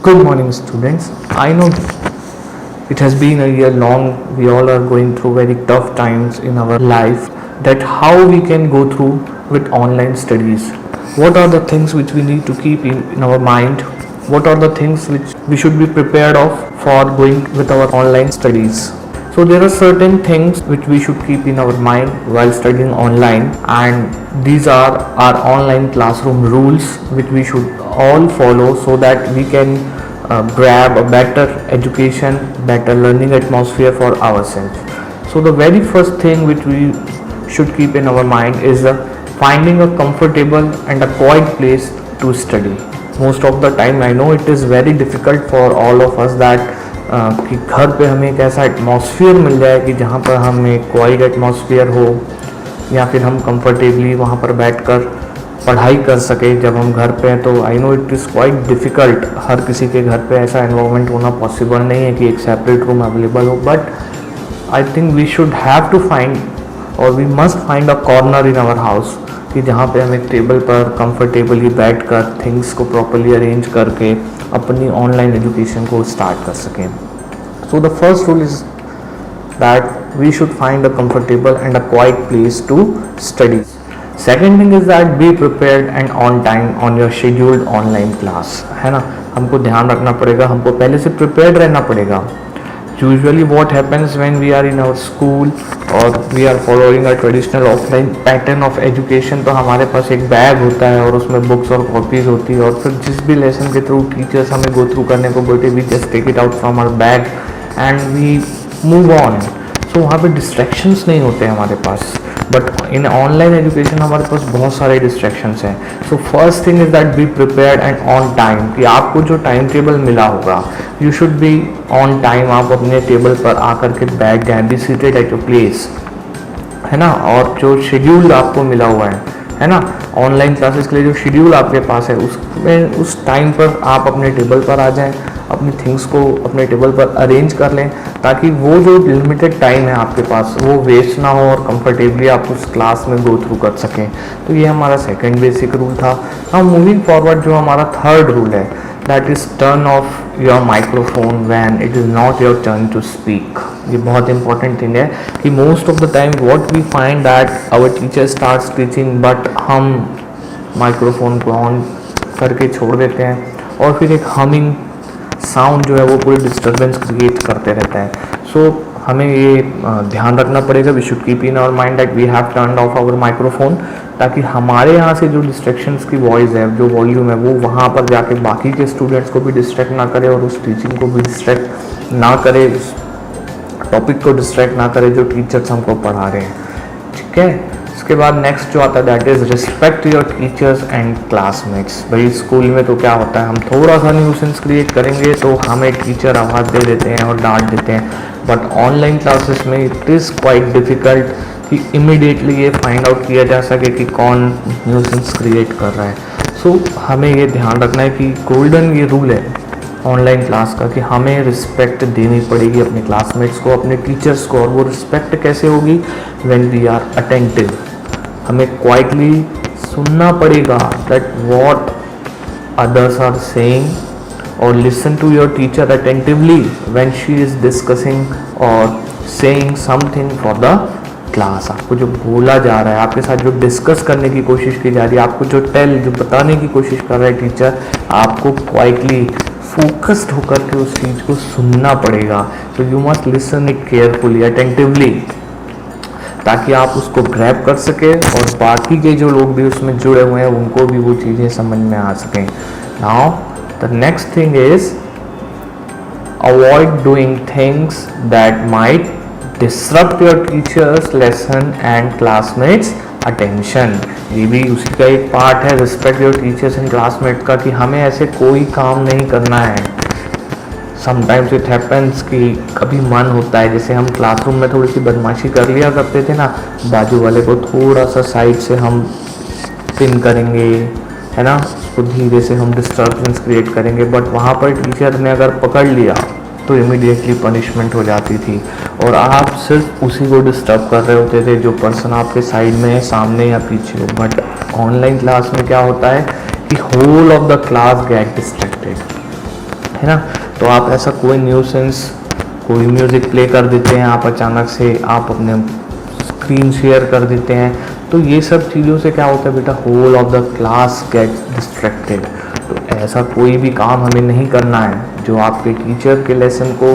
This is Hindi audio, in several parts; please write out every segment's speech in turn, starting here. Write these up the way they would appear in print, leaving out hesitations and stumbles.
Good morning, students. I know it has been a year long. We all are going through very tough times in our life. That how we can go through with online studies. What are the things which we need to keep in our mind? What are the things which we should be prepared of for going with our online studies? So there are certain things which we should keep in our mind while studying online, and these are our online classroom rules which we should all follow so that we can grab a better education, better learning atmosphere for ourselves. So the very first thing which we should keep in our mind is finding a comfortable and a quiet place to study. Most of the time I know it is very difficult for all of us that कि घर पे हमें एक ऐसा एटमॉस्फेयर मिल जाए कि जहाँ पर हमें क्वाइट एटमॉस्फेयर हो, या फिर हम कंफर्टेबली वहाँ पर बैठकर पढ़ाई कर सके जब हम घर पे हैं. तो I know it is quite difficult. हर किसी के घर पे ऐसा एनवायरनमेंट होना पॉसिबल नहीं है कि एक सेपरेट रूम अवेलेबल हो, but I think we should have to find और we must find a corner in our house कि जहाँ पे हम एक टेबल पर कंफर्टेबली बैठ कर थिंग्स को प्रॉपरली अरेंज करके अपनी ऑनलाइन एजुकेशन को स्टार्ट कर सकें. So the first rule is that we should find a comfortable and a quiet place to study. Second thing is that be prepared and on time on your scheduled online class. है ना, हमको ध्यान रखना पड़ेगा, हमको पहले से प्रिपेयर्ड रहना पड़ेगा. Usually what happens when we are in our school or we are following a traditional offline pattern of education, तो हमारे पास एक बैग होता है और उसमें बुक्स और कॉपीज़ होती है, और फिर जिस भी लेसन के थ्रू टीचर्स हमें गो थ्रू करने को बोलते, we just take it out from our bag and we move on. So वहाँ पे डिस्ट्रैक्शंस नहीं होते हैं हमारे पास, बट इन ऑनलाइन एजुकेशन हमारे पास बहुत सारे डिस्ट्रैक्शंस हैं. So first thing is that be prepared and on time, कि आपको जो टाइम टेबल मिला होगा you should be on time. आप अपने टेबल पर आकर के बैठ जाएं, be seated at your place, है ना. और जो शेड्यूल आपको मिला हुआ है ना, ऑनलाइन क्लासेस के लिए जो शेड्यूल आपके पास है उसमें उस टाइम पर आप अपने टेबल पर आ जाएं, अपनी थिंग्स को अपने टेबल पर अरेंज कर लें, ताकि वो जो लिमिटेड टाइम है आपके पास वो वेस्ट ना हो और कंफर्टेबली आप उस क्लास में गो थ्रू कर सकें. तो ये हमारा सेकंड बेसिक रूल था. हम मूविंग फॉरवर्ड जो हमारा थर्ड रूल है, that is turn off your microphone when it is not your turn to speak. ये बहुत इंपॉर्टेंट थिंग है कि most of the time what we find that our teacher starts teaching, but हम माइक्रोफोन को ऑन करके छोड़ देते हैं और फिर एक हमिंग साउंड जो है वो पूरी डिस्टर्बेंस क्रिएट करते रहता है. सो हमें ये ध्यान रखना पड़ेगा, we should keep in our mind that we have turned off our microphone, ताकि हमारे यहाँ से जो डिस्ट्रैक्शंस की वॉइस है, जो वॉल्यूम है, वो वहाँ पर जाके बाकी के स्टूडेंट्स को भी डिस्ट्रैक्ट ना करे और उस टीचिंग को भी डिस्ट्रैक्ट ना करे, उस टॉपिक को डिस्ट्रैक्ट ना करे जो टीचर्स हमको पढ़ा रहे हैं. ठीक है. इसके बाद नेक्स्ट जो आता है that is respect your teachers and classmates. भाई स्कूल में तो क्या होता है, हम थोड़ा सा न्यूसेंस क्रिएट करेंगे तो हमें टीचर आवाज़ दे देते हैं और डांट देते हैं, बट ऑनलाइन क्लासेस में इट इज़ क्वाइट डिफ़िकल्ट कि इमीडिएटली ये फाइंड आउट किया जा सके कि कौन न्यूसेंस क्रिएट कर रहा है. सो हमें ये ध्यान रखना है कि गोल्डन ये रूल है ऑनलाइन क्लास का कि हमें रिस्पेक्ट देनी पड़ेगी अपने क्लासमेट्स को, अपने टीचर्स को. और वो रिस्पेक्ट कैसे होगी, व्हेन वी आर अटेंटिव. हमें क्वाइटली सुनना पड़ेगा that what others are saying और listen to your teacher attentively when she is discussing और saying something for the class. आपको जो बोला जा रहा है, आपके साथ जो डिस्कस करने की कोशिश की जा रही है, आपको जो बताने की कोशिश कर रहा है टीचर, आपको क्वाइटली फोकस्ड होकर के उस चीज़ को सुनना पड़ेगा. So you must listen it carefully attentively, ताकि आप उसको ग्रैब कर सके और बाकी के जो लोग भी उसमें जुड़े हुए हैं उनको भी वो चीज़ें समझ में आ सकें. Now the next thing is avoid doing things that might disrupt your teachers lesson and classmates attention. ये भी उसी का एक पार्ट है, respect your teachers and classmates का, कि हमें ऐसे कोई काम नहीं करना है. समटाइम्स इट हैपन्स कि कभी मन होता है, जैसे हम क्लासरूम में थोड़ी सी बदमाशी कर लिया करते थे ना, बाजू वाले को थोड़ा सा साइड से हम पिन करेंगे, है ना, उसको धीरे से हम डिस्टर्बेंस क्रिएट करेंगे, बट वहाँ पर टीचर ने अगर पकड़ लिया तो इमीडिएटली पनिशमेंट हो जाती थी और आप सिर्फ उसी को डिस्टर्ब कर रहे होते थे जो पर्सन आपके साइड में है, सामने या पीछे हो. बट ऑनलाइन क्लास में क्या होता है कि whole of the class get distracted, है ना। तो आप ऐसा कोई न्यूसेंस, कोई म्यूज़िक प्ले कर देते हैं, आप अचानक से आप अपने स्क्रीन शेयर कर देते हैं, तो ये सब चीज़ों से क्या होता है बेटा, whole of the class get distracted. तो ऐसा कोई भी काम हमें नहीं करना है जो आपके टीचर के लेसन को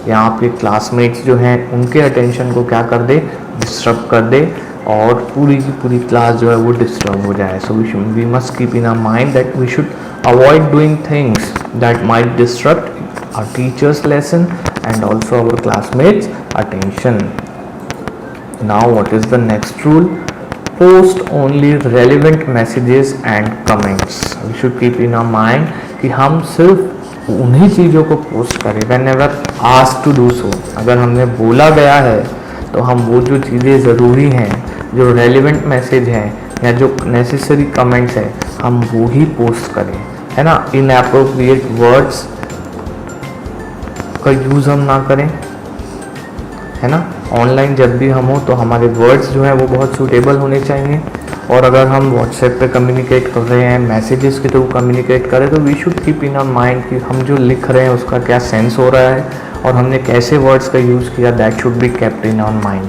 या आपके क्लासमेट्स जो हैं उनके अटेंशन को क्या कर दे, डिस्टर्ब कर दे, और पूरी की पूरी क्लास जो है वो डिस्टर्ब हो जाए। So we must keep in our mind that we should avoid doing things that might disturb our teachers lesson and also our classmates attention. Now what is the next rule? Post only relevant messages and comments. We should keep in our mind कि हम सिर्फ उन्हीं चीज़ों को पोस्ट करें whenever asked to do so. अगर हमने बोला गया है तो हम वो जो चीज़ें ज़रूरी हैं, जो रेलिवेंट मैसेज हैं या जो नेसेसरी कमेंट्स हैं, हम वो ही पोस्ट करें, है ना। इनएप्रोप्रिएट वर्ड्स का यूज़ हम ना करें, है ना। ऑनलाइन जब भी हम हो तो हमारे वर्ड्स जो हैं वो बहुत सूटेबल होने चाहिए। और अगर हम व्हाट्सएप पे कम्युनिकेट कर रहे हैं, मैसेजेस के थ्रू कम्युनिकेट करें, तो we should keep in our mind कि हम जो लिख रहे हैं उसका क्या सेंस हो रहा है और हमने कैसे वर्ड्स का यूज़ किया, that should be kept in our mind,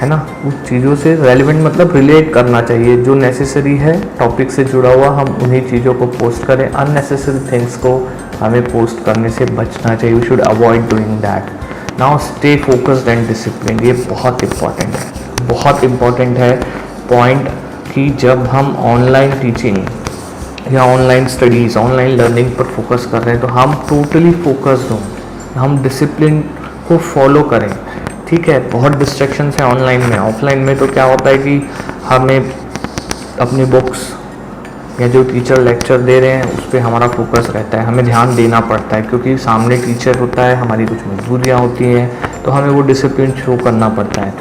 है ना। उस चीज़ों से रेलिवेंट मतलब रिलेट करना चाहिए, जो नेसेसरी है टॉपिक से जुड़ा हुआ हम उन्हीं चीज़ों को पोस्ट करें। अननेसेसरी थिंग्स को हमें पोस्ट करने से बचना चाहिए। We should avoid doing that. Now stay focused and discipline. ये बहुत इंपॉर्टेंट है, बहुत इंपॉर्टेंट है पॉइंट कि जब हम ऑनलाइन टीचिंग या ऑनलाइन स्टडीज़, ऑनलाइन लर्निंग पर फोकस कर रहे हैं तो हम टोटली फोकस्ड हों, हम डिसिप्लिन को फॉलो करें। ठीक है, बहुत डिस्ट्रैक्शंस हैं ऑनलाइन में। ऑफलाइन में तो क्या होता है कि हमें अपनी बुक्स या जो टीचर लेक्चर दे रहे हैं उस पर हमारा फोकस रहता है, हमें ध्यान देना पड़ता है क्योंकि सामने टीचर होता है, हमारी कुछ मजबूरियाँ होती हैं, तो हमें वो डिसिप्लिन शो करना पड़ता है।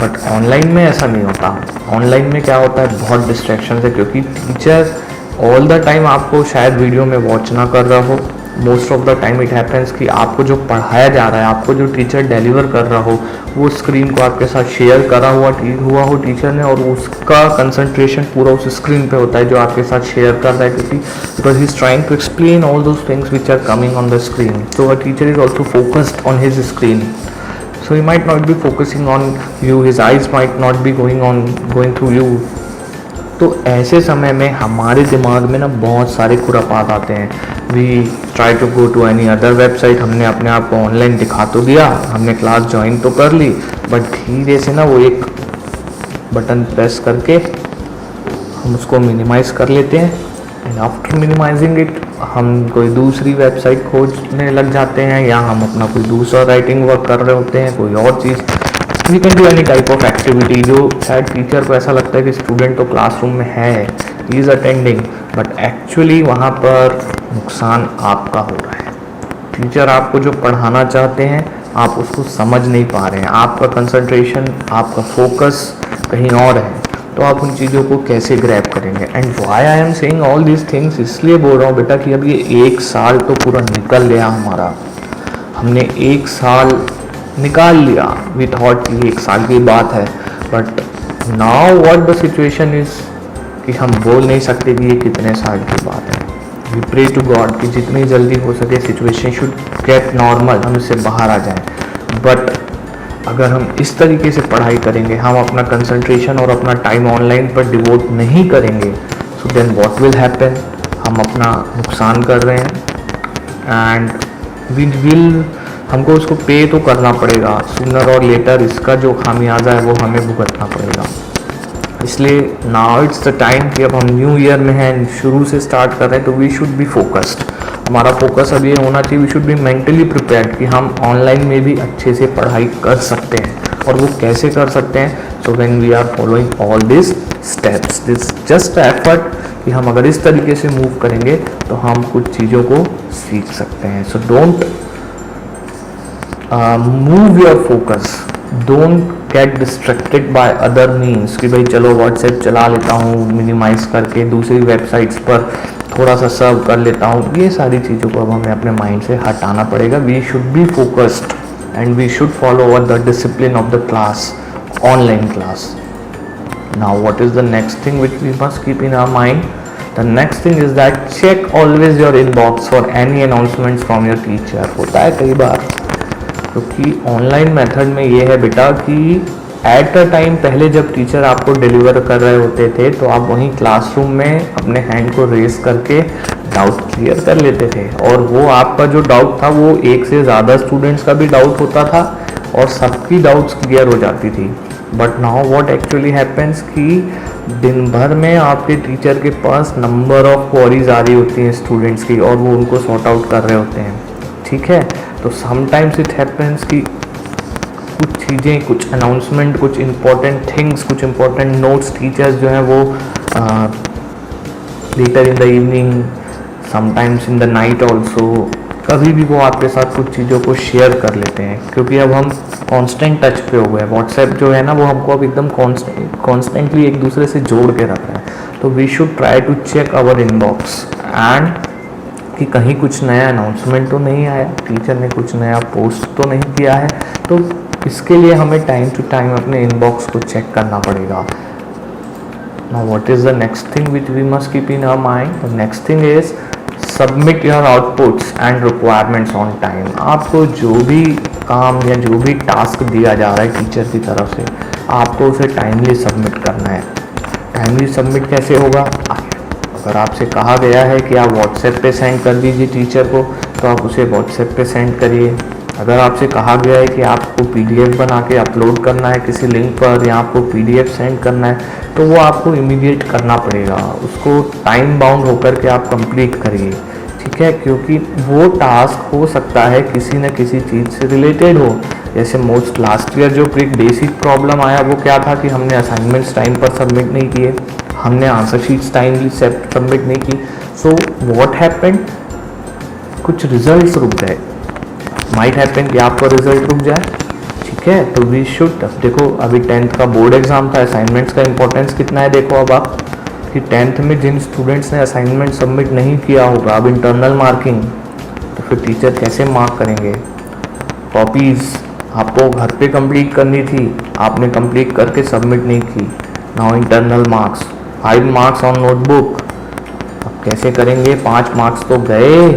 बट ऑनलाइन में ऐसा नहीं होता। ऑनलाइन में क्या होता है, बहुत डिस्ट्रैक्शन है क्योंकि टीचर ऑल द टाइम आपको शायद वीडियो में वॉच ना कर रहा हो। Most of the time it happens कि आपको जो पढ़ाया जा रहा है, आपको जो टीचर डिलीवर कर रहा हो, वो स्क्रीन को आपके साथ शेयर करा हुआ हो टीचर ने, और उसका कंसंट्रेशन पूरा उस स्क्रीन पे होता है जो आपके साथ शेयर कर रहा है, क्योंकि because he is trying to explain all those things which are coming on the screen. So a teacher is also focused on his screen, so he might not be focusing on you, his eyes might not be going through you। तो ऐसे समय में हमारे दिमाग में ना बहुत सारे खुरापात आते हैं। We try to go to any other website. हमने अपने आप को ऑनलाइन दिखा तो दिया, हमने क्लास ज्वाइन तो कर ली, बट धीरे से ना वो एक बटन प्रेस करके हम उसको मिनिमाइज़ कर लेते हैं, एंड आफ्टर मिनिमाइजिंग इट हम कोई दूसरी वेबसाइट खोजने लग जाते हैं, या हम अपना कोई दूसरा राइटिंग वर्क कर रहे होते हैं, कोई और चीज़। We can do any type of activity जो शायद टीचर को ऐसा लगता है कि स्टूडेंट तो क्लासरूम में है, he is attending, but actually वहाँ पर नुकसान आपका हो रहा है। टीचर आपको जो पढ़ाना चाहते हैं आप उसको समझ नहीं पा रहे हैं, आपका कंसंट्रेशन, आपका फोकस कहीं और है, तो आप उन चीज़ों को कैसे ग्रैब करेंगे। And why I am saying all these things, इसलिए बोल रहा हूँ बेटा कि अब ये एक साल तो पूरा निकल गया हमारा, हमने एक साल निकाल लिया। वी थॉट कि एक साल की बात है, but now what the situation is कि हम बोल नहीं सकते कि ये कितने साल की बात है। वी प्रे टू गॉड कि जितनी जल्दी हो सके सिचुएशन शुड गेट नॉर्मल, हम इससे बाहर आ जाएं। बट अगर हम इस तरीके से पढ़ाई करेंगे, हम अपना कंसंट्रेशन और अपना टाइम ऑनलाइन पर डिवोट नहीं करेंगे, so then what will happen, हम अपना नुकसान कर रहे हैं, एंड हमको उसको पे तो करना पड़ेगा सूनर और लेटर। इसका जो खामियाजा है वो हमें भुगतना पड़ेगा। इसलिए नाउ इट्स द टाइम कि अब हम न्यू ईयर में हैं, शुरू से स्टार्ट कर रहे हैं, तो वी शुड बी फोकस्ड। हमारा फोकस अब ये होना चाहिए, we should be mentally prepared कि हम ऑनलाइन में भी अच्छे से पढ़ाई कर सकते हैं। और वो कैसे कर सकते हैं, so when we are following all this steps, this just effort कि हम अगर इस तरीके से मूव करेंगे तो हम कुछ चीज़ों को सीख सकते हैं। So don't move your focus, don't get distracted by other means कि भाई चलो व्हाट्सएप चला लेता हूँ मिनिमाइज़ करके, दूसरी वेबसाइट्स पर थोड़ा सा सर्व कर लेता हूँ। ये सारी चीज़ों को अब हमें अपने माइंड से हटाना पड़ेगा। We should be focused and we should follow the discipline of the class, online class. Now what is the next thing which we must keep in our mind, the next thing is that check always your inbox for any announcements from your teacher. होता है कई बार, क्योंकि ऑनलाइन मेथड में ये है बेटा कि एट अ टाइम पहले जब टीचर आपको डिलीवर कर रहे होते थे तो आप वहीं क्लासरूम में अपने हैंड को रेस करके डाउट क्लियर कर लेते थे, और वो आपका जो डाउट था वो एक से ज़्यादा स्टूडेंट्स का भी डाउट होता था और सबकी डाउट्स क्लियर हो जाती थी। But now what actually happens कि दिन भर में आपके टीचर के पास नंबर ऑफ क्वेरीज आ रही होती हैं स्टूडेंट्स की, और वो उनको सॉर्ट आउट कर रहे होते हैं। ठीक है, तो समटाइम्स इट हैपेंस कि कुछ चीज़ें, कुछ अनाउंसमेंट, कुछ इम्पोर्टेंट थिंग्स, कुछ इम्पोर्टेंट नोट्स टीचर्स जो हैं वो later in the evening, sometimes in the night also, कभी भी वो आपके साथ कुछ चीज़ों को शेयर कर लेते हैं, क्योंकि अब हम कांस्टेंट टच पे हो गए। व्हाट्सएप जो है ना वो हमको अब एकदम कॉन्स्टेंटली एक दूसरे से जोड़ के रख रहा है। तो we should try to check our inbox and कि कहीं कुछ नया अनाउंसमेंट तो नहीं आया, टीचर ने कुछ नया पोस्ट तो नहीं किया है। तो इसके लिए हमें टाइम टू टाइम अपने इनबॉक्स को चेक करना पड़ेगा। Now what is the next thing which we must keep in our mind? The next thing is submit your outputs and requirements on time. आपको जो भी काम या जो भी टास्क दिया जा रहा है टीचर की तरफ से, आपको उसे टाइमली सबमिट करना है। टाइमली सबमिट कैसे होगा? अगर आपसे कहा गया है कि आप व्हाट्सएप पे सेंड कर दीजिए टीचर को, तो आप उसे व्हाट्सएप पे सेंड करिए। अगर आपसे कहा गया है कि आपको पीडीएफ बना के अपलोड करना है किसी लिंक पर, या आपको पीडीएफ सेंड करना है, तो वो आपको इमीडिएट करना पड़ेगा। उसको टाइम बाउंड होकर के आप कंप्लीट करिए। ठीक है, क्योंकि वो टास्क हो सकता है किसी न किसी चीज़ से रिलेटेड हो। जैसे मोस्ट लास्ट ईयर जो एक बेसिक प्रॉब्लम आया वो क्या था कि हमने असाइनमेंट्स टाइम पर सबमिट नहीं किए, हमने आंसर शीट्स टाइमली सबमिट नहीं की। सो व्हाट हैपेंड, कुछ रिजल्ट्स रुक गए। माइट हैपन कि आपका रिजल्ट रुक जाए। ठीक है, तो वी शुड, देखो अभी 10th का बोर्ड एग्जाम था, असाइनमेंट्स का इंपॉर्टेंस कितना है देखो अब आप, कि 10th में जिन स्टूडेंट्स ने असाइनमेंट सबमिट नहीं किया होगा, अब इंटरनल मार्किंग, तो फिर टीचर कैसे मार्क करेंगे? कॉपीज़ आपको घर पे कंप्लीट करनी थी, आपने कंप्लीट करके सबमिट नहीं की, now internal marks 5 marks on notebook, अब कैसे करेंगे? 5 मार्क्स तो गए।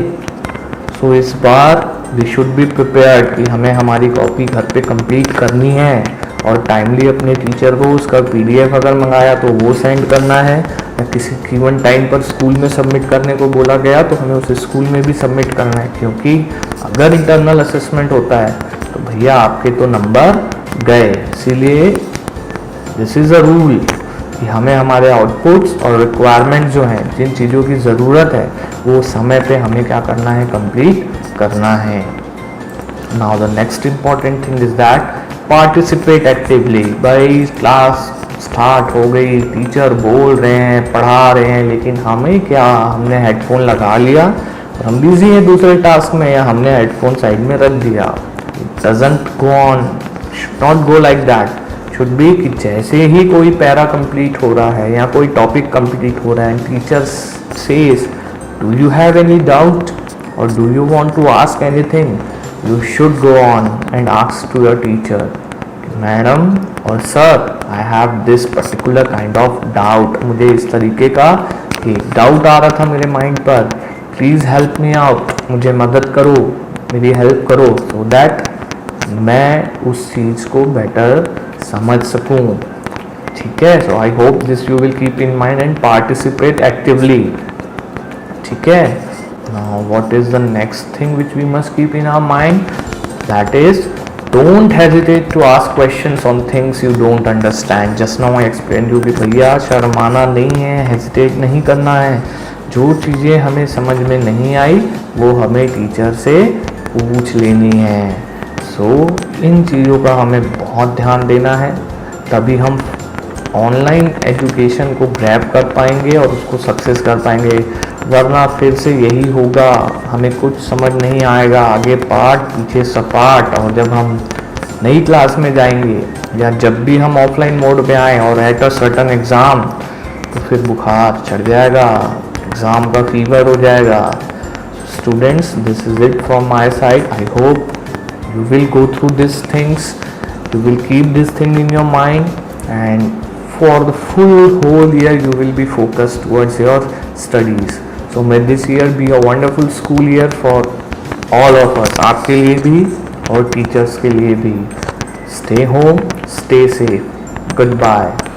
सो इस बार वी शुड बी प्रिपेयर्ड कि हमें हमारी कॉपी घर पे कंप्लीट करनी है, और टाइमली अपने टीचर को उसका पीडीएफ अगर मंगाया तो वो सेंड करना है, या किसी गिवन टाइम पर स्कूल में सबमिट करने को बोला गया तो हमें उसे स्कूल में भी सबमिट करना है। क्योंकि अगर इंटरनल असेसमेंट होता है तो भैया आपके तो नंबर गए। इसीलिए दिस इज़ अ रूल कि हमें हमारे आउटपुट्स और रिक्वायरमेंट जो हैं, जिन चीज़ों की ज़रूरत है, वो समय पे हमें क्या करना है? कंप्लीट करना है। Now the next important thing is that participate actively. भाई क्लास स्टार्ट हो गई, टीचर बोल रहे हैं, पढ़ा रहे हैं, लेकिन हमें क्या, हमने हेडफोन लगा लिया और हम बिजी हैं दूसरे टास्क में, या हमने हेडफोन साइड में रख दिया। It doesn't go on, should not go like that. Should B कि जैसे ही कोई पैरा कंप्लीट हो रहा है या कोई टॉपिक कंप्लीट हो रहा है, teacher says do you have any doubt or do you want to ask anything, you should go on and ask to your teacher, madam or sir, I have this particular kind of doubt, मुझे इस तरीके का एक डाउट आ रहा था मेरे माइंड पर, प्लीज़ हेल्प मी आउट, मुझे मदद करो, मेरी हेल्प करो, so that मैं उस चीज़ को बेटर समझ सकूं। ठीक है, so I hope this you will keep in mind and participate actively। ठीक है, now what is the next thing which we must keep in our mind? That is, don't hesitate to ask questions on things you don't understand. Just now I explained you कि भैया शर्माना नहीं है, hesitate नहीं करना है। जो चीज़ें हमें समझ में नहीं आई वो हमें टीचर से पूछ लेनी है। इन चीज़ों का हमें बहुत ध्यान देना है, तभी हम ऑनलाइन एजुकेशन को ग्रैब कर पाएंगे और उसको सक्सेस कर पाएंगे। वरना फिर से यही होगा, हमें कुछ समझ नहीं आएगा, आगे पाठ पीछे सपाट, और जब हम नई क्लास में जाएंगे या जब भी हम ऑफलाइन मोड पे आए और एट अ सर्टन एग्ज़ाम, तो फिर बुखार चढ़ जाएगा, एग्ज़ाम का फीवर हो जाएगा। Students, this is it from my side. I hope you will go through these things, you will keep this thing in your mind and for the full whole year you will be focused towards your studies. So may this year be a wonderful school year for all of us, आपके लिए भी और टीचर्स के लिए भी. Stay home, stay safe. Goodbye.